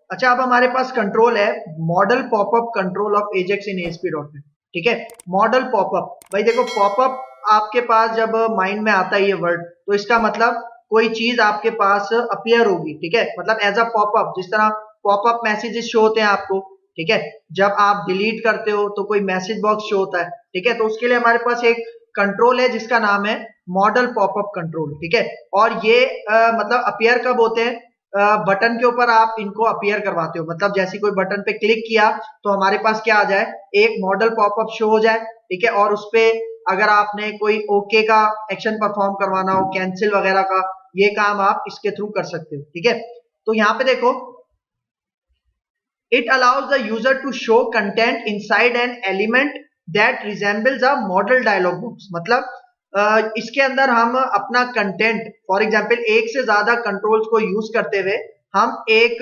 अच्छा, अब हमारे पास कंट्रोल है model popup control of Ajax in ASP.NET। ठीक है, मॉडल पॉपअप। भाई देखो, पॉपअप आपके पास जब माइंड में आता है ये वर्ड, तो इसका मतलब कोई चीज आपके पास अपीयर होगी। ठीक है, मतलब एज अ पॉपअप, जिस तरह पॉपअप मैसेजेस शो होते हैं आपको। ठीक है, जब आप डिलीट करते हो तो कोई मैसेज बॉक्स शो होता है। ठीक है, तो उसके लिए हमारे पास एक कंट्रोल है जिसका नाम है मॉडल पॉपअप कंट्रोल। ठीक है, और ये मतलब अपीयर कब होते हैं? बटन के ऊपर आप इनको अपीयर करवाते हो, मतलब जैसे कोई बटन पे क्लिक किया तो हमारे पास क्या आ जाए, एक मॉडल पॉपअप शो हो जाए। ठीक है, और उस पे अगर आपने कोई ओके का एक्शन परफॉर्म करवाना हो, कैंसिल वगैरह का, ये काम आप इसके थ्रू कर सकते हो। ठीक है, तो यहां पे देखो, it allows the user to show content inside an element that resembles a modal dialog box. मतलब इसके अंदर हम अपना कंटेंट, फॉर एग्जांपल एक से ज्यादा कंट्रोल्स को यूज करते हुए हम एक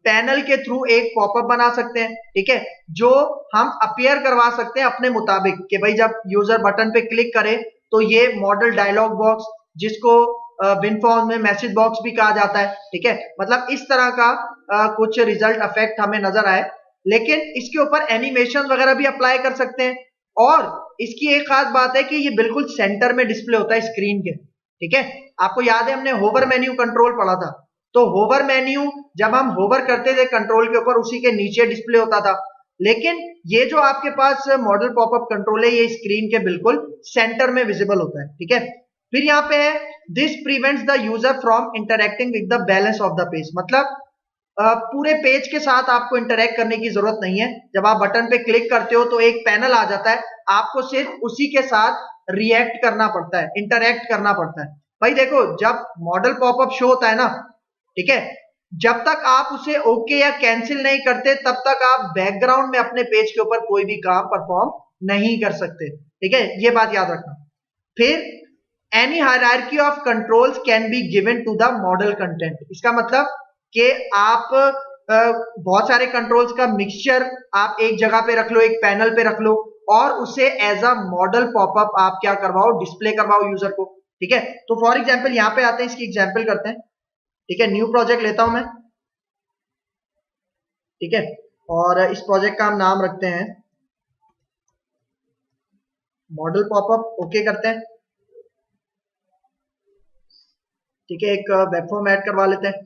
पैनल के थ्रू एक पॉपअप बना सकते हैं। ठीक है, जो हम अपीयर करवा सकते हैं अपने मुताबिक, कि भाई जब यूजर बटन पे क्लिक करे तो ये मॉडल डायलॉग बॉक्स, जिसको विनफॉर्म में मैसेज बॉक्स भी कहा जाता है। ठीक है, मतलब इस तरह का कुछ रिजल्ट इफेक्ट हमें नजर आए। लेकिन इसके ऊपर एनिमेशन वगैरह भी अप्लाई कर सकते हैं। और इसकी एक खास बात है कि ये बिल्कुल सेंटर में डिस्प्ले होता है स्क्रीन के। ठीक है, आपको याद है हमने होवर मेन्यू कंट्रोल पढ़ा था, तो होवर मेन्यू जब हम होवर करते थे कंट्रोल के ऊपर, उसी के नीचे डिस्प्ले होता था। लेकिन ये जो आपके पास मॉडल पॉपअप कंट्रोल है, ये स्क्रीन के बिल्कुल सेंटर में विजिबल होता है। ठीक है, फिर यहाँ पे है this prevents the user from interacting with the balance of the page. मतलब पूरे पेज के साथ आपको इंटरेक्ट करने की जरूरत नहीं है। जब आप बटन पे क्लिक करते हो तो एक पैनल आ जाता है, आपको सिर्फ उसी के साथ रिएक्ट करना पड़ता है, इंटरेक्ट करना पड़ता है। भाई देखो, जब मॉडल पॉपअप शो होता है ना, ठीक है, जब तक आप उसे ओके या कैंसिल नहीं करते, तब तक आप बैकग्राउंड में अपने पेज के ऊपर कोई भी काम परफॉर्म नहीं कर सकते। ठीक है, ये बात याद रखना। फिर any hierarchy of controls can be given to the modal content. इसका मतलब कि आप बहुत सारे कंट्रोल्स का मिक्सचर आप एक जगह पे रख लो, एक पैनल पे रख लो, और उसे एज अ मॉडल पॉपअप आप क्या करवाओ, डिस्प्ले करवाओ यूजर को। ठीक है, तो फॉर एग्जांपल यहां पे आते हैं, इसकी एग्जांपल करते हैं। ठीक है, न्यू प्रोजेक्ट लेता हूं मैं। ठीक है, और इस प्रोजेक्ट का हम नाम रखते हैं मॉडल पॉपअप। ओके करते हैं। ठीक है, एक वेब फॉर्म ऐड करवा लेते हैं।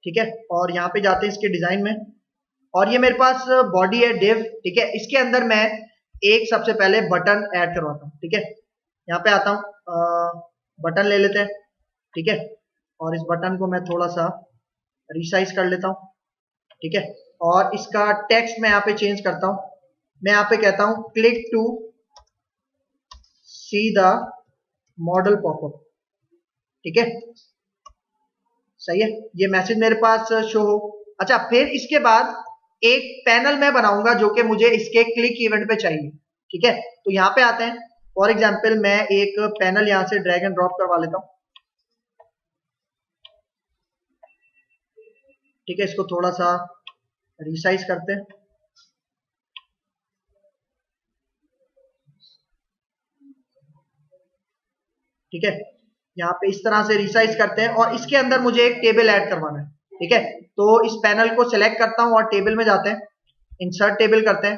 ठीक है, और यहाँ पे जाते हैं इसके डिजाइन में, और ये मेरे पास बॉडी है डिव। ठीक है, इसके अंदर मैं एक सबसे पहले बटन ऐड करवाता हूँ। ठीक है, यहाँ पे आता हूँ, बटन ले लेते हैं। ठीक है, और इस बटन को मैं थोड़ा सा रिसाइज कर लेता हूँ। ठीक है, और इसका टेक्स्ट मैं यहाँ पे चेंज करता हूँ। मैं यहाँ पे कहता हूँ click to see the modal popup. ठीक है, सही है, ये मैसेज मेरे पास शो हो। अच्छा, फिर इसके बाद एक पैनल मैं बनाऊंगा जो कि मुझे इसके क्लिक इवेंट पे चाहिए। ठीक है, तो यहाँ पे आते हैं। फॉर एग्जांपल मैं एक पैनल यहाँ से ड्रैग एंड ड्रॉप करवा लेता हूँ। ठीक है, इसको थोड़ा सा रिसाइज करते हैं। ठीक है, यहाँ पे इस तरह से रिसाइज करते हैं, और इसके अंदर मुझे एक टेबल ऐड करवाना है। ठीक है, तो इस पैनल को सिलेक्ट करता हूँ और टेबल में जाते हैं, इंसर्ट टेबल करते हैं,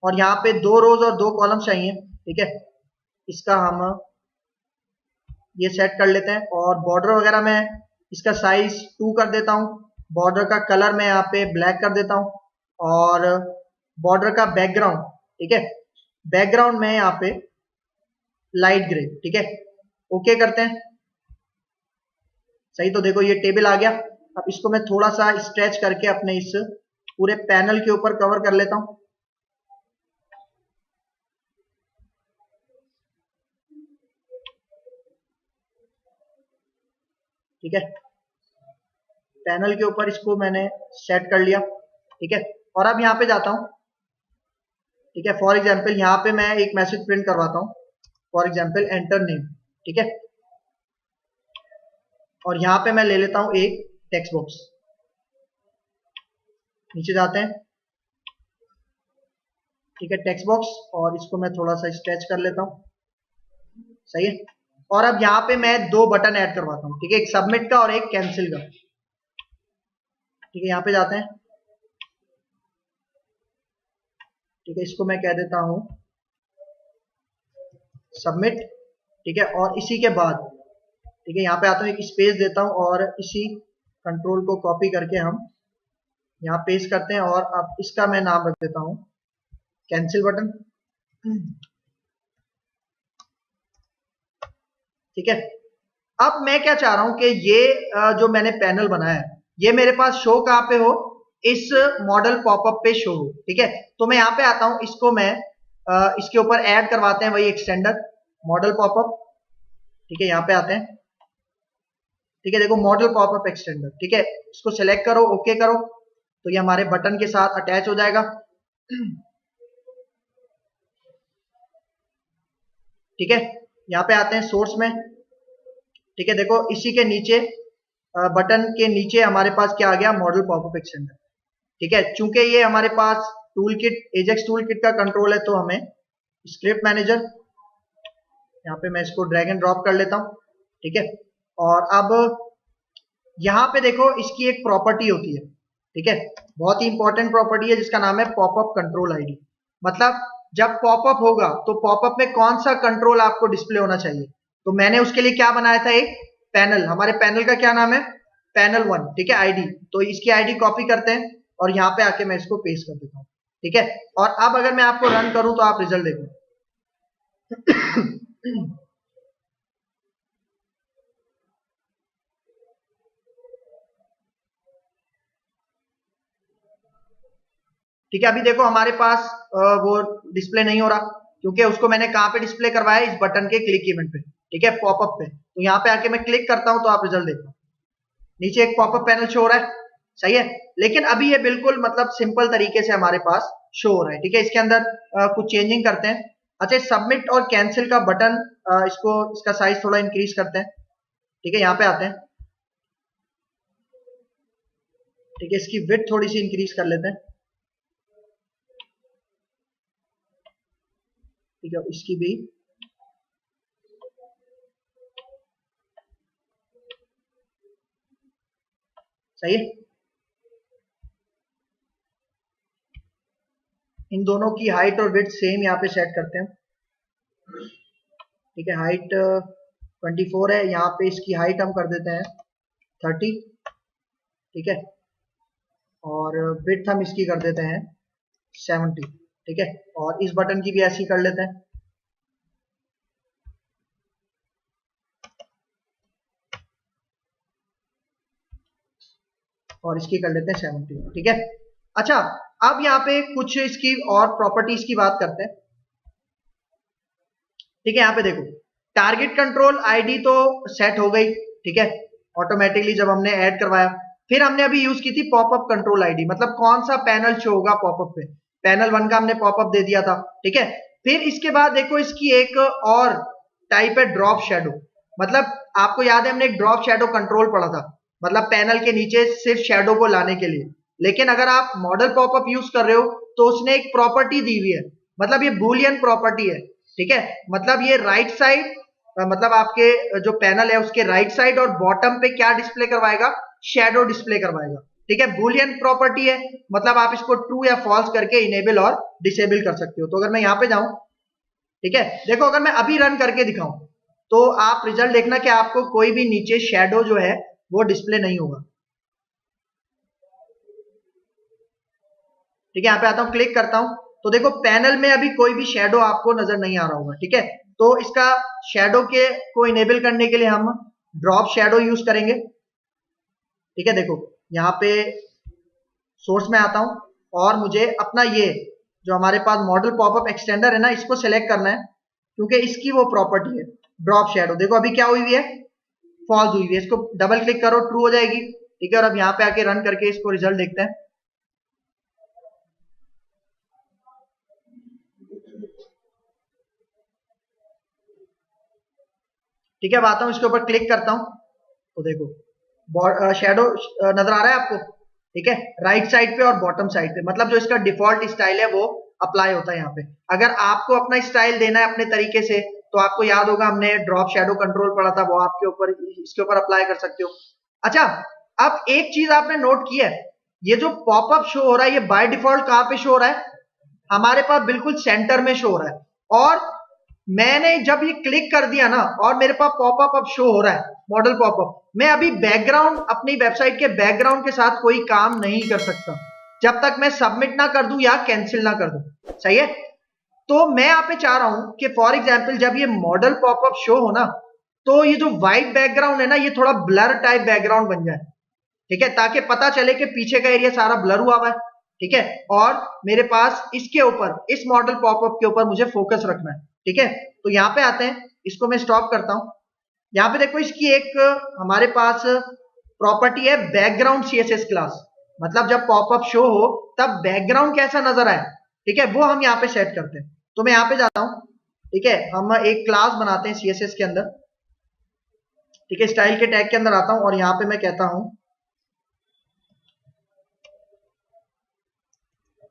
और यहाँ पे 2 रोज और 2 कॉलम चाहिए। ठीक है, इसका हम ये सेट कर लेते हैं, और बॉर्डर वगैरह मैं इसका साइज 2 कर देता हूँ। बॉर्डर का कलर मैं यहाँ पे ब्लैक कर देता हूँ, और बॉर्डर का बैकग्राउंड, ठीक है, बैकग्राउंड में यहाँ पे लाइट ग्रे। ठीक है, ओके करते हैं। सही, तो देखो ये टेबल आ गया। अब इसको मैं थोड़ा सा स्ट्रेच करके अपने इस पूरे पैनल के ऊपर कवर कर लेता हूँ। ठीक है, पैनल के ऊपर इसको मैंने सेट कर लिया। ठीक है, और अब यहाँ पे जाता हूँ। ठीक है, फॉर एग्जाम्पल यहाँ पे मैं एक मैसेज प्रिंट करवाता हूँ, फॉर एग्जाम्पल एंटर नेम। ठीक है, और यहाँ पे मैं ले लेता हूँ एक टेक्स्ट बॉक्स। नीचे जाते हैं। ठीक है, टेक्स्ट बॉक्स, और इसको मैं थोड़ा सा स्ट्रेच कर लेता हूँ। सही है, और अब यहाँ पे मैं दो बटन ऐड करवाता हूँ, ठीक है, एक सबमिट का और एक कैंसिल का। ठीक है, यहाँ पे जाते हैं, ठीक है, इसको मैं कह देता हूँ सबमिट, ठीक है, और इसी के बाद, ठीक है, यहाँ पे आता हूँ, एक स्पेस देता हूँ और इसी कंट्रोल को कॉपी करके हम यहाँ पेस्ट करते हैं और अब इसका मैं नाम रख देता हूँ कैंसिल बटन। ठीक है, अब मैं क्या चाह रहा हूं कि ये जो मैंने पैनल बनाया है ये मेरे पास शो कहां पे हो, इस मॉडल पॉपअप पे शो हो। ठीक है, तो मैं यहां पे आता हूं, इसको मैं इसके ऊपर ऐड करवाते हैं वही एक्सटेंडर मॉडल पॉपअप। ठीक है, यहाँ पे आते हैं, ठीक है, देखो मॉडल पॉपअप एक्सटेंडर, ठीक है, इसको सिलेक्ट करो, ओके करो, तो ये हमारे बटन के साथ अटैच हो जाएगा। ठीक है, यहाँ पे आते हैं सोर्स में, ठीक है, देखो इसी के नीचे बटन के नीचे हमारे पास क्या आ गया, मॉडल पॉपअप एक्सटेंडर। ठीक है, चूंकि ये हमारे पास tool kit, ajax tool kit का कंट्रोल है, तो हमें स्क्रिप्ट मैनेजर, यहाँ पे मैं इसको ड्रैग एंड ड्रॉप कर लेता हूँ। ठीक है, और अब यहाँ पे देखो इसकी एक प्रॉपर्टी होती है, ठीक है, बहुत ही इंपॉर्टेंट प्रॉपर्टी है जिसका नाम है पॉपअप कंट्रोल आईडी। मतलब जब पॉपअप होगा तो पॉपअप में कौन सा कंट्रोल आपको डिस्प्ले होना चाहिए, तो मैंने उसके लिए क्या बनाया था, एक पैनल, हमारे पैनल का क्या नाम है, पैनल 1, ठीक है, आईडी। तो इसकी आईडी कॉपी करते हैं और यहाँ पे आके मैं इसको पेस्ट कर देता हूँ। ठीक है, और अब अगर मैं आपको रन करूं तो आप रिजल्ट देखो। ठीक है, अभी देखो हमारे पास वो डिस्प्ले नहीं हो रहा, क्योंकि उसको मैंने कहां पे डिस्प्ले करवाया है, इस बटन के क्लिक इवेंट पे, ठीक है, पॉपअप पे। तो यहाँ पे आके मैं क्लिक करता हूं तो आप रिजल्ट देखो, नीचे एक पॉपअप पैनल शो हो रहा है, सही है, लेकिन अभी ये बिल्कुल मतलब सिंपल तरीके से हमारे पास शो हो रहा है। ठीक है, इसके अंदर कुछ चेंजिंग करते हैं। अच्छा, सबमिट और कैंसिल का बटन, इसको, इसका साइज थोड़ा इंक्रीज करते हैं। ठीक है, यहाँ पे आते हैं, ठीक है, इसकी विड्थ थोड़ी सी इंक्रीज कर लेते हैं। ठीक है, इसकी भी, सही है, इन दोनों की हाइट और विड्थ सेम यहाँ पे सेट करते हैं। ठीक है, हाइट 24 है, यहाँ पे इसकी हाइट हम कर देते हैं 30। ठीक है, और विड्थ हम इसकी कर देते हैं 70। ठीक है, और इस बटन की भी ऐसी कर लेते हैं। और इसकी कर लेते हैं 70। ठीक है, अच्छा, अब यहाँ पे कुछ इसकी और प्रॉपर्टीज की बात करते हैं। ठीक है, यहाँ पे देखो टारगेट कंट्रोल आईडी तो सेट हो गई, ठीक है, ऑटोमेटिकली जब हमने ऐड करवाया। फिर हमने अभी यूज की थी पॉपअप कंट्रोल आईडी, मतलब कौन सा पैनल शो होगा पॉपअप पे, पैनल 1 का हमने पॉपअप दे दिया था। ठीक है, फिर इसके बाद देखो इसकी एक और टाइप है ड्रॉप शेडो। मतलब आपको याद है हमने एक ड्रॉप शेडो कंट्रोल पढ़ा था, मतलब पैनल के नीचे सिर्फ शेडो को लाने के लिए। लेकिन अगर आप मॉडल पॉपअप यूज कर रहे हो तो उसने एक प्रॉपर्टी दी हुई है, मतलब ये बूलियन प्रॉपर्टी है। ठीक है, मतलब ये राइट साइड, मतलब आपके जो पैनल है उसके राइट साइड और बॉटम पे क्या डिस्प्ले करवाएगा, शेडो डिस्प्ले करवाएगा। ठीक है, बूलियन प्रॉपर्टी है, मतलब आप इसको ट्रू या फॉल्स करके इनेबल और डिसेबल कर सकते हो। तो अगर मैं यहाँ पे जाऊं, ठीक है, देखो अगर मैं अभी रन करके दिखाऊं तो आप रिजल्ट देखना कि आपको कोई भी नीचे शेडो जो है वो डिस्प्ले नहीं होगा। ठीक है, यहाँ पे आता हूँ, क्लिक करता हूं, तो देखो पैनल में अभी कोई भी शेडो आपको नजर नहीं आ रहा होगा। ठीक है, तो इसका शेडो के को इनेबल करने के लिए हम ड्रॉप शेडो यूज करेंगे। ठीक है, देखो यहाँ पे सोर्स में आता हूं और मुझे अपना ये जो हमारे पास मॉडल पॉपअप एक्सटेंडर है ना, इसको सिलेक्ट करना है, क्योंकि इसकी वो प्रॉपर्टी है ड्रॉप शेडो। देखो अभी क्या हुई हुई है, फॉल्स हुई हुई है, इसको डबल क्लिक करो, ट्रू हो जाएगी। ठीक है, और अब यहाँ पे आके रन करके इसको रिजल्ट देखते हैं। ठीक है, अब आता हूं, इसके ऊपर क्लिक करता हूं, तो देखो शेडो नजर आ रहा है आपको। ठीक है, राइट साइड पे और बॉटम साइड पे, मतलब जो इसका डिफॉल्ट स्टाइल है वो अप्लाई होता है यहाँ पे। अगर आपको अपना स्टाइल देना है अपने तरीके से तो आपको याद होगा हमने ड्रॉप शैडो कंट्रोल पढ़ा था, वो आपके ऊपर इसके ऊपर अप्लाई कर सकते हो। अच्छा, अब एक चीज आपने नोट की है, ये जो पॉपअप शो हो रहा है ये बाय डिफॉल्ट कहां पे शो हो रहा है? हमारे पास बिल्कुल सेंटर में शो हो रहा है। और मैंने जब ये क्लिक कर दिया ना और मेरे पास पॉपअप अब शो हो रहा है, मॉडल पॉपअप, मैं अभी बैकग्राउंड अपनी वेबसाइट के बैकग्राउंड के साथ कोई काम नहीं कर सकता जब तक मैं सबमिट ना कर दूं या कैंसिल ना कर दूं। सही है? तो मैं यहाँ पे चाह रहा हूं कि फॉर एग्जाम्पल जब ये मॉडल पॉपअप शो हो ना, तो ये जो व्हाइट बैकग्राउंड है ना, ये थोड़ा ब्लर टाइप बैकग्राउंड बन जाए। ठीक है, ताकि पता चले कि पीछे का एरिया सारा ब्लर हुआ हुआ है। ठीक है, और मेरे पास इसके ऊपर, इस मॉडल पॉपअप के ऊपर मुझे फोकस रखना है। ठीक है, तो यहाँ पे आते हैं, इसको मैं स्टॉप करता हूं। यहाँ पे देखो, इसकी एक हमारे पास प्रॉपर्टी है बैकग्राउंड सीएसएस क्लास, मतलब जब पॉपअप शो हो तब बैकग्राउंड कैसा नजर आए, ठीक है, वो हम यहाँ पे सेट करते हैं। तो मैं यहाँ पे जाता हूं, ठीक है, हम एक क्लास बनाते हैं सीएसएस के अंदर। ठीक है, स्टाइल के टैग के अंदर आता हूं और यहाँ पे मैं कहता हूं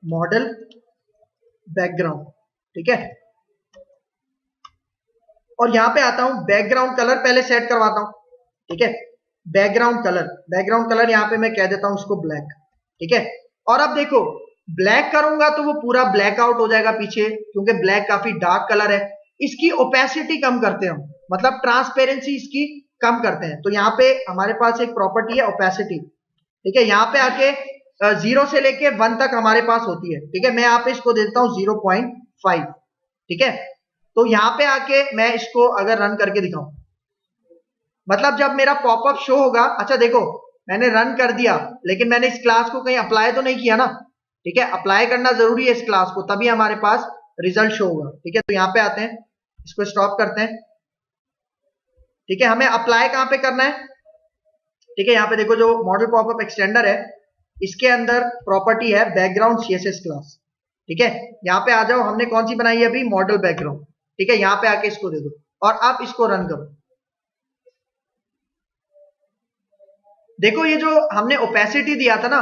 मॉडल बैकग्राउंड। ठीक है, और यहां पे आता हूं, बैकग्राउंड कलर पहले सेट करवाता हूं। ठीक है, बैकग्राउंड कलर यहां पे मैं कह देता हूं उसको ब्लैक। ठीक है, और अब देखो, ब्लैक करूंगा तो वो पूरा ब्लैक आउट हो जाएगा पीछे, क्योंकि ब्लैक काफी डार्क कलर है। इसकी ओपेसिटी कम करते हैं हम, मतलब ट्रांसपेरेंसी इसकी कम करते हैं। तो यहाँ पे हमारे पास एक प्रॉपर्टी है ओपेसिटी। ठीक है, यहाँ पे आके 0 से लेके 1 तक हमारे पास होती है। ठीक है, मैं यहाँ पे इसको देता हूं 0.5। ठीक है, तो यहां पे आके मैं इसको अगर रन करके दिखाऊं, मतलब जब मेरा पॉपअप शो होगा, अच्छा देखो, मैंने रन कर दिया लेकिन मैंने इस क्लास को कहीं अप्लाई तो नहीं किया ना। ठीक है, अप्लाई करना जरूरी है इस क्लास को, तभी हमारे पास रिजल्ट शो होगा। ठीक है, तो यहां पे आते हैं, इसको स्टॉप करते हैं। ठीक है, हमें अप्लाई कहां पे करना है? ठीक है, यहाँ पे देखो, जो मॉडल पॉपअप एक्सटेंडर है, इसके अंदर प्रॉपर्टी है बैकग्राउंड सीएसएस क्लास। ठीक है, यहाँ पे आ जाओ, हमने कौन सी बनाई है अभी? Model background. ठीक है, यहाँ पे आके इसको दे दो और आप इसको रन करो। देखो, ये जो हमने ओपेसिटी दिया था ना,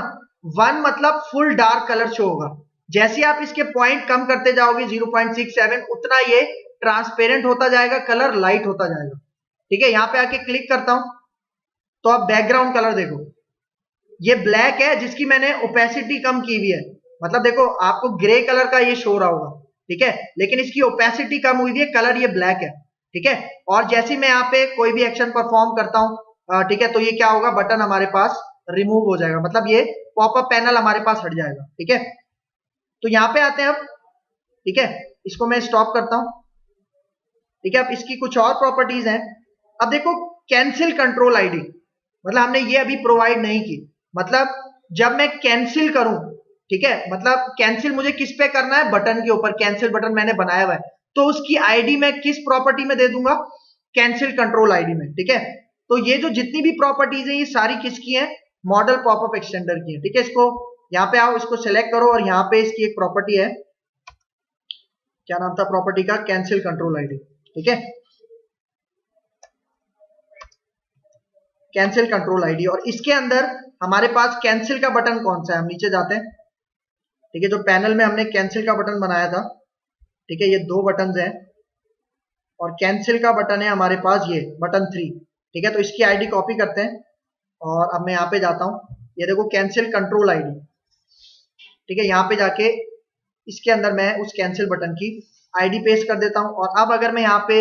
1 मतलब फुल डार्क कलर शो होगा। जैसे आप इसके पॉइंट कम करते जाओगे 0.67, उतना ये ट्रांसपेरेंट होता जाएगा, कलर लाइट होता जाएगा। ठीक है, यहाँ पे आके क्लिक करता हूं तो आप बैकग्राउंड कलर देखो, ये ब्लैक है जिसकी मैंने ओपेसिटी कम की हुई है। मतलब देखो, आपको ग्रे कलर का ये शो रहा होगा। ठीक है, लेकिन इसकी ओपेसिटी कम हुई है, कलर ये ब्लैक है। ठीक है, और जैसे मैं यहाँ पे कोई भी एक्शन परफॉर्म करता हूं, ठीक है, तो ये क्या होगा, बटन हमारे पास रिमूव हो जाएगा, मतलब ये पॉपअप पैनल हमारे पास हट जाएगा। ठीक है, तो यहाँ पे आते हैं अब। ठीक है, इसको मैं स्टॉप करता हूं। ठीक है, अब इसकी कुछ और प्रॉपर्टीज हैं। अब देखो, कैंसिल कंट्रोल आईडी, मतलब हमने ये अभी प्रोवाइड नहीं की। मतलब जब मैं कैंसिल करूं, ठीक है, मतलब कैंसिल मुझे किस पे करना है? बटन के ऊपर कैंसिल बटन मैंने बनाया हुआ है, तो उसकी आईडी मैं किस प्रॉपर्टी में दे दूंगा? कैंसिल कंट्रोल आईडी में। ठीक है, तो ये जो जितनी भी प्रॉपर्टीज है, ये सारी किसकी है? मॉडल पॉपअप एक्सटेंडर की है। ठीक है, इसको यहाँ पे आओ, इसको सिलेक्ट करो और यहाँ पे इसकी एक प्रॉपर्टी है, क्या नाम था प्रॉपर्टी का? Cancel control ID. ठीक है, कैंसिल कंट्रोल आईडी, और इसके अंदर हमारे पास कैंसिल का बटन कौन सा है? हम नीचे जाते हैं। ठीक है, जो पैनल में हमने कैंसिल का बटन बनाया था, ठीक है, ये 2 बटन हैं, और कैंसिल का बटन है हमारे पास ये बटन 3। ठीक है, तो इसकी आईडी कॉपी करते हैं और अब मैं यहाँ पे जाता हूँ, ये देखो कैंसिल कंट्रोल आईडी। ठीक है, यहाँ पे जाके इसके अंदर मैं उस कैंसिल बटन की आईडी पेस्ट कर देता हूँ, और अब अगर मैं यहाँ पे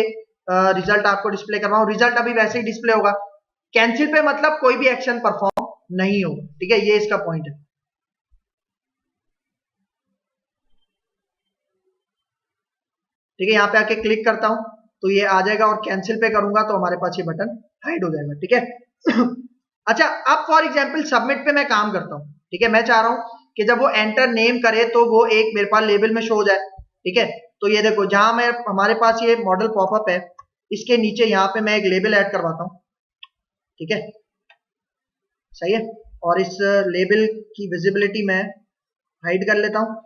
रिजल्ट आपको डिस्प्ले कर रहा हूँ, रिजल्ट अभी वैसे ही डिस्प्ले होगा। कैंसिल पे मतलब कोई भी एक्शन परफॉर्म नहीं होगा। ठीक है, ये इसका पॉइंट है। ठीक है, यहाँ पे आके क्लिक करता हूं तो ये आ जाएगा, और कैंसिल पे करूंगा तो हमारे पास ये बटन हाइड हो जाएगा। ठीक है अच्छा, अब फॉर एग्जांपल सबमिट पे मैं काम करता हूं। ठीक है, मैं चाह रहा हूं कि जब वो एंटर नेम करे तो वो एक मेरे पास लेबल में शो हो जाए। ठीक है, तो ये देखो, जहां मैं, हमारे पास ये मॉडल पॉपअप है, इसके नीचे यहाँ पे मैं एक लेबल ऐड करवाता हूँ। ठीक है, सही है, और इस लेबल की विजिबिलिटी मैं हाइड कर लेता हूँ।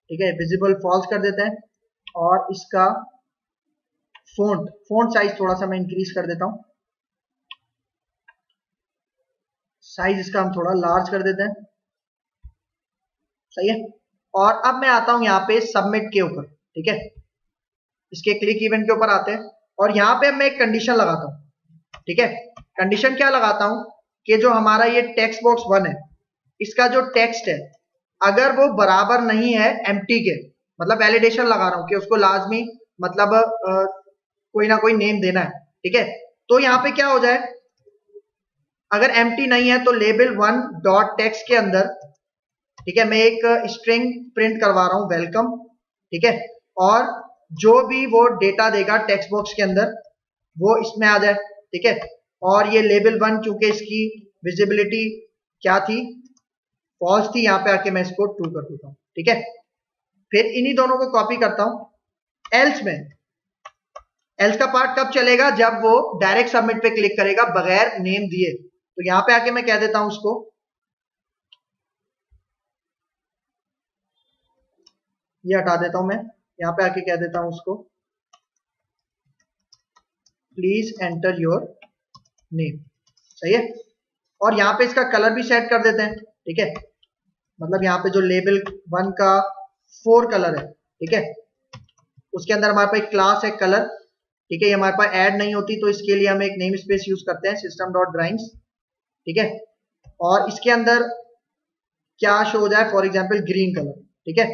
ठीक है, विजिबल फॉल्स कर देते हैं, और इसका फोंट साइज थोड़ा सा मैं इंक्रीज कर देता हूं। साइज इसका हम थोड़ा लार्ज कर देते हैं। सही है, और अब मैं आता हूं यहाँ पे सबमिट के ऊपर। ठीक है, इसके क्लिक इवेंट के ऊपर आते हैं और यहाँ पे मैं एक कंडीशन लगाता हूँ। ठीक है, कंडीशन क्या लगाता हूँ कि जो हमारा ये टेक्स्ट बॉक्स 1 है, इसका जो टेक्स्ट है अगर वो बराबर नहीं है एम्प्टी के, मतलब वैलिडेशन लगा रहा हूँ कि उसको लाजमी मतलब कोई ना कोई नेम देना है। ठीक है, तो यहाँ पे क्या हो जाए, अगर एम्प्टी नहीं है तो लेबल 1 डॉट टेक्स्ट के अंदर, ठीक है, मैं एक स्ट्रिंग प्रिंट करवा रहा हूँ वेलकम। ठीक है, और जो भी वो डेटा देगा टेक्स्ट बॉक्स के अंदर वो इसमें आ जाए। ठीक है, और ये लेबल 1 चूंकि इसकी विजिबिलिटी क्या थी, फॉल्स थी, यहाँ पे आके मैं इसको ट्रू कर देता हूँ। ठीक है, फिर इन्हीं दोनों को कॉपी करता हूं एल्स में। एल्स का पार्ट कब चलेगा, जब वो डायरेक्ट सबमिट पे क्लिक करेगा बगैर नेम दिए। तो यहां पे आके मैं कह देता हूं उसको, ये हटा देता हूं मैं, यहां पे आके कह देता हूं उसको प्लीज एंटर योर नेम। सही है, और यहां पे इसका कलर भी सेट कर देते हैं। ठीक है, मतलब यहाँ पे जो लेबल 1 का 4 कलर है, ठीक है, उसके अंदर हमारे पास एक क्लास है कलर। ठीक है, ये हमारे पास ऐड नहीं होती तो इसके लिए हम एक नेम स्पेस यूज करते हैं सिस्टम डॉट ड्राइंग्स। ठीक है, और इसके अंदर क्या शो हो जाए, फॉर एग्जांपल ग्रीन कलर। ठीक है,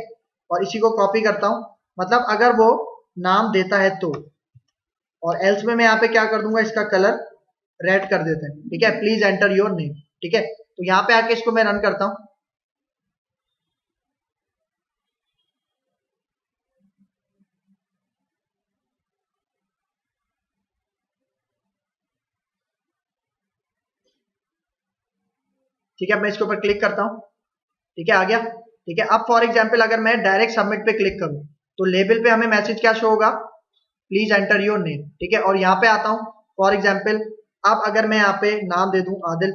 और इसी को कॉपी करता हूं, मतलब अगर वो नाम देता है तो, और एल्स में मैं यहाँ पे क्या कर दूंगा, इसका कलर रेड कर देते हैं। ठीक है, प्लीज एंटर योर नेम। ठीक है, तो यहाँ पे आके इसको मैं रन करता हूं। ठीक है, मैं इसके ऊपर क्लिक करता हूं। ठीक है, आ गया। ठीक है, अब फॉर एग्जांपल अगर मैं डायरेक्ट सबमिट पे क्लिक करूं तो लेबल पे हमें मैसेज क्या शो होगा, प्लीज एंटर योर नेम। ठीक है, और यहाँ पे आता हूं फॉर एग्जांपल, अब अगर मैं यहाँ पे नाम दे दूं आदिल,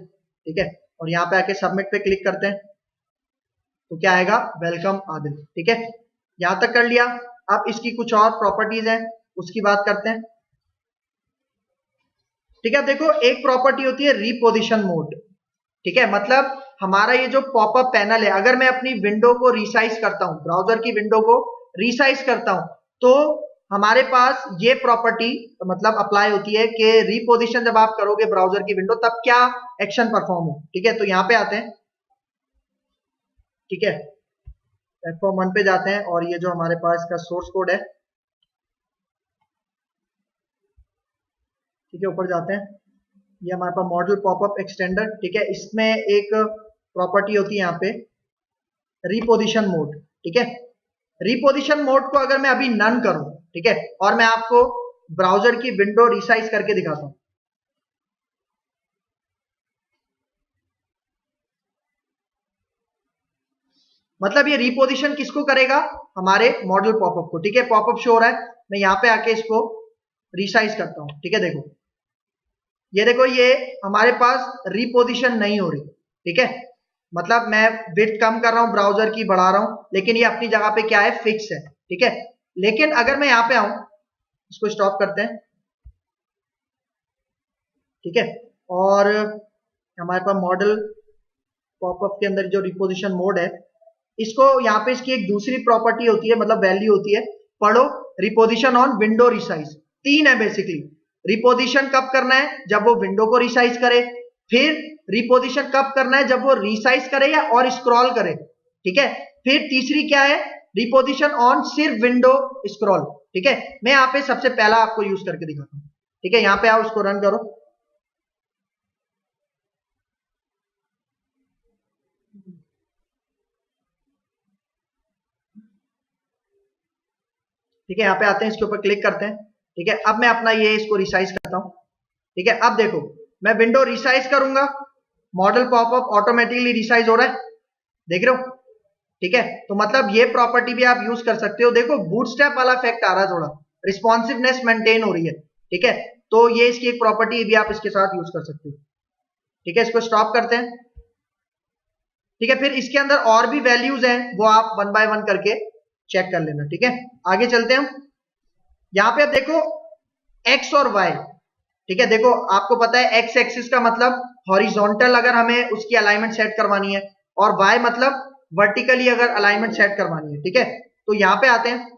ठीक है, और यहाँ पे आके सबमिट पे क्लिक करते हैं तो क्या आएगा, वेलकम आदिल। ठीक है, यहां तक कर लिया। अब इसकी कुछ और प्रॉपर्टीज हैं, उसकी बात करते हैं। ठीक है, देखो एक प्रॉपर्टी होती है रीपोजिशन मोड। ठीक है, मतलब हमारा ये जो पॉपअप पैनल है, अगर मैं अपनी विंडो को रिसाइज करता हूं, ब्राउजर की विंडो को रिसाइज करता हूं, तो हमारे पास ये प्रॉपर्टी मतलब अप्लाई होती है कि रीपोजिशन जब आप करोगे ब्राउजर की विंडो तब क्या एक्शन परफॉर्म हो। ठीक है, तो यहां पे आते हैं। ठीक है, प्लेटफॉर्म 1 पे जाते हैं और ये जो हमारे पास का सोर्स कोड है, ठीक है, ऊपर जाते हैं, ये हमारे पास मॉडल पॉपअप एक्सटेंडर। ठीक है, इसमें एक प्रॉपर्टी होती है यहाँ पे रीपोजिशन मोड। ठीक है, रीपोजिशन मोड को अगर मैं अभी नन करूं, ठीक है, और मैं आपको ब्राउजर की विंडो रिसाइज करके दिखाता हूं, मतलब ये रीपोजिशन किसको करेगा, हमारे मॉडल पॉपअप को। ठीक है, पॉपअप शो हो रहा है, मैं यहां पे आके इसको रिसाइज करता हूं। ठीक है, देखो ये देखो, ये हमारे पास रीपोजिशन नहीं हो रही। ठीक है, मतलब मैं विड्थ कम कर रहा हूं, ब्राउजर की बढ़ा रहा हूं, लेकिन ये अपनी जगह पे क्या है, फिक्स है। ठीक है, लेकिन अगर मैं यहां पे आऊं, इसको स्टॉप करते हैं। ठीक है, और हमारे पास मॉडल पॉपअप के अंदर जो रिपोजिशन मोड है, इसको यहाँ पे इसकी एक दूसरी प्रॉपर्टी होती है, मतलब वैल्यू होती है, पढ़ो, रिपोजिशन ऑन विंडो रिसाइज। 3 है बेसिकली। रिपोजिशन कब करना है, जब वो विंडो को रिसाइज करे, फिर रिपोजिशन कब करना है, जब वो रिसाइज करे या और स्क्रॉल करे। ठीक है, फिर तीसरी क्या है, रिपोजिशन ऑन सिर्फ विंडो स्क्रॉल। ठीक है, मैं यहाँ पे सबसे पहला आपको यूज करके दिखाता हूँ। ठीक है, यहाँ पे आओ, उसको रन करो। ठीक है, यहाँ पे आते हैं, इसके ऊपर क्लिक करते हैं। ठीक है, अब मैं अपना ये इसको रिसाइज करता हूँ। ठीक है, अब देखो मैं विंडो रिसाइज करूंगा, मॉडल पॉपअप ऑटोमेटिकली रिसाइज हो रहा है, देख रहे हो। ठीक है, तो मतलब ये प्रॉपर्टी भी आप यूज कर सकते हो। देखो बूटस्ट्रैप वाला इफेक्ट आ रहा है, थोड़ा रिस्पॉन्सिवनेस मेंटेन हो रही है। ठीक है, तो ये इसकी एक प्रॉपर्टी भी आप इसके साथ यूज कर सकते हो। ठीक है, इसको स्टॉप करते हैं। ठीक है, फिर इसके अंदर और भी वैल्यूज हैं, वो आप 1 बाय 1 करके चेक कर लेना। ठीक है, आगे चलते हैं। यहां पे आप देखो एक्स और वाई। ठीक है, देखो आपको पता है एक्स एक्सिस का मतलब हॉरिजॉन्टल अगर हमें उसकी अलाइनमेंट सेट करवानी है, और वाई मतलब वर्टिकली अगर अलाइनमेंट सेट करवानी है। ठीक है, तो यहां पे आते हैं।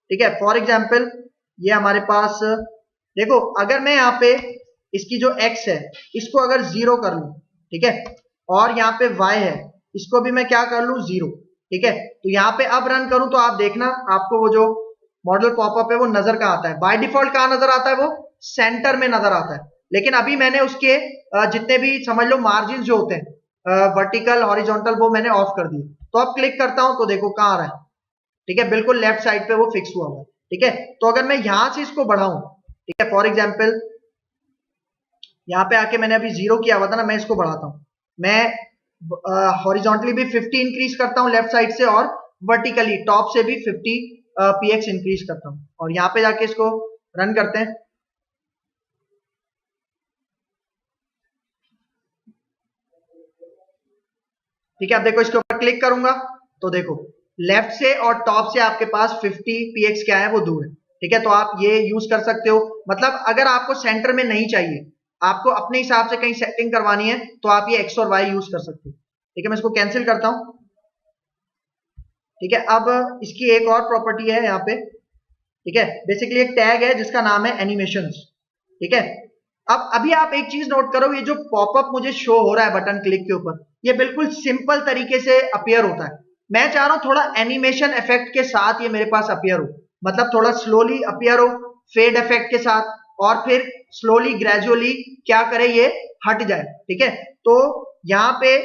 ठीक है, फॉर एग्जांपल ये हमारे पास देखो, अगर मैं यहाँ पे इसकी जो x है इसको अगर 0 कर लूं, ठीक है, और यहाँ पे y है इसको भी मैं क्या कर लूं 0, ठीक है, तो यहाँ पे अब रन करूं तो आप देखना आपको वो जो मॉडल पॉपअप है वो नजर कहाँ आता है, बाय डिफॉल्ट कहाँ नजर आता है, वो सेंटर में नजर आता है। लेकिन अभी मैंने उसके जितने भी समझ लो मार्जिन जो होते हैं वर्टिकल हॉरिजॉन्टल वो मैंने ऑफ कर दिए। तो अब क्लिक करता हूं तो देखो कहाँ आ रहा है, ठीक है, बिल्कुल लेफ्ट साइड पे वो फिक्स हुआ हुआ है, ठीक है। तो अगर मैं यहां से इसको बढ़ाऊं, ठीक है, फॉर एग्जाम्पल यहाँ पे आके मैंने अभी 0 किया हुआ था ना, मैं इसको बढ़ाता हूँ, मैं हॉरिजॉन्टली भी 50 इंक्रीज करता हूँ लेफ्ट साइड से और वर्टिकली टॉप से भी 50 px इंक्रीज करता हूँ, और यहाँ पे जाके इसको रन करते हैं। ठीक है, अब देखो इसके ऊपर क्लिक करूंगा तो देखो लेफ्ट से और टॉप से आपके पास 50 px क्या है वो दूर है, ठीक है। तो आप ये यूज कर सकते हो, मतलब अगर आपको सेंटर में नहीं चाहिए, आपको अपने हिसाब से कहीं सेटिंग करवानी है तो आप ये x और y यूज कर सकते हो, ठीक है। मैं इसको कैंसिल करता हूं, ठीक है। अब इसकी एक और प्रॉपर्टी है यहाँ पे, ठीक है, बेसिकली एक टैग है जिसका नाम है एनिमेशंस, ठीक है। अब अभी आप एक चीज नोट करो, ये जो पॉपअप मुझे शो हो रहा है बटन क्लिक के ऊपर, ये बिल्कुल सिंपल तरीके से अपीयर होता है। मैं चाह रहा हूं थोड़ा एनिमेशन इफेक्ट के साथ ये मेरे पास अपीयर हो, मतलब थोड़ा स्लोली अपीयर हो फेड इफेक्ट के साथ, और फिर स्लोली ग्रेजुअली क्या करे ये हट जाए, ठीक है। तो यहाँ पे,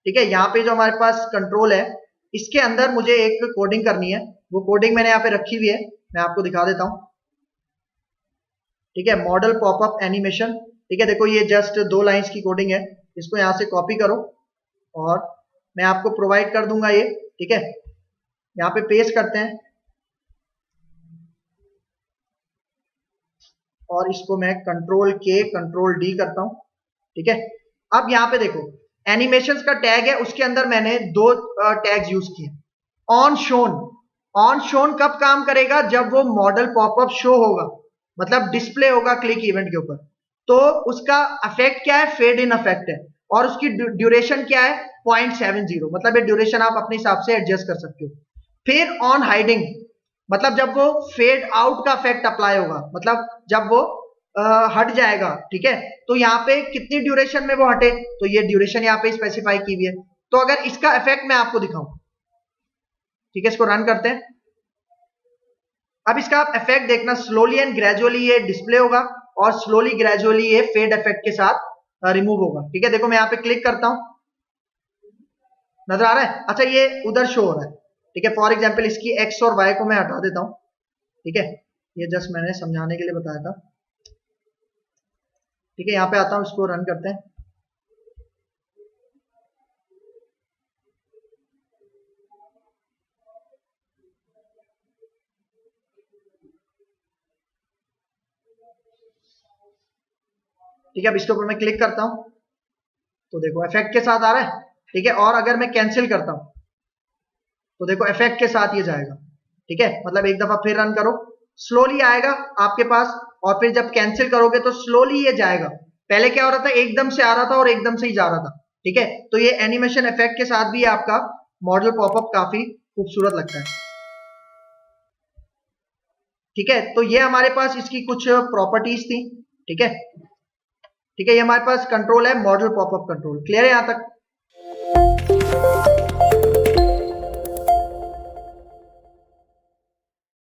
ठीक है, यहाँ पे जो हमारे पास कंट्रोल है इसके अंदर मुझे एक कोडिंग करनी है, वो कोडिंग मैंने यहाँ पे रखी हुई है, मैं आपको दिखा देता हूँ, ठीक है। मॉडल पॉपअप एनिमेशन, ठीक है, देखो ये जस्ट 2 लाइंस की कोडिंग है, इसको यहाँ से कॉपी करो और मैं आपको प्रोवाइड कर दूंगा ये, ठीक है। यहाँ पे पेस्ट करते हैं और इसको मैं कंट्रोल के कंट्रोल डी करता हूं, ठीक है। अब यहाँ पे देखो एनिमेशंस का टैग है, उसके अंदर मैंने 2 टैग्स यूज किए। ऑन शोन, ऑन शोन कब काम करेगा, जब वो मॉडल पॉपअप शो होगा, मतलब डिस्प्ले होगा क्लिक इवेंट के ऊपर, तो उसका इफेक्ट क्या है, फेड इन इफेक्ट है, और उसकी ड्यूरेशन क्या है 0.70, मतलब ये ड्यूरेशन आप अपने हिसाब से एडजस्ट कर सकते हो। फिर ऑन हाइडिंग, मतलब जब वो फेड आउट का इफेक्ट अप्लाई होगा, मतलब जब वो हट जाएगा, ठीक है, तो यहाँ पे कितनी ड्यूरेशन में वो हटे, तो ये ड्यूरेशन यहाँ पे स्पेसिफाई की हुई है। तो अगर इसका इफेक्ट मैं आपको दिखाऊं, ठीक है, इसको रन करते हैं। अब इसका आप इफेक्ट देखना, स्लोली एंड ग्रेजुअली ये डिस्प्ले होगा और स्लोली ग्रेजुअली ये फेड इफेक्ट के साथ रिमूव होगा, ठीक है। देखो मैं यहाँ पे क्लिक करता हूं, नजर आ रहा है, अच्छा ये उधर शो हो रहा है, ठीक है। फॉर एग्जाम्पल इसकी एक्स और वाई को मैं हटा देता हूं, ठीक है, ये जस्ट मैंने समझाने के लिए बताया था, ठीक है। यहाँ पे आता हूं, इसको रन करते हैं। ठीक है, अब इसके ऊपर मैं क्लिक करता हूं तो देखो इफेक्ट के साथ आ रहा है, ठीक है। और अगर मैं कैंसिल करता हूं तो देखो इफेक्ट के साथ ये जाएगा, ठीक है, मतलब एक दफा फिर रन करो, स्लोली आएगा आपके पास, और फिर जब कैंसिल करोगे तो स्लोली ये जाएगा। पहले क्या हो रहा था, एकदम से आ रहा था और एकदम से ही जा रहा था, ठीक है। तो ये एनिमेशन इफेक्ट के साथ भी आपका मॉडल पॉपअप काफी खूबसूरत लगता है, ठीक है। तो ये हमारे पास इसकी कुछ प्रॉपर्टीज थी, ठीक है, ठीक है। ये हमारे पास कंट्रोल है, मॉडल पॉपअप कंट्रोल, क्लियर है यहां तक।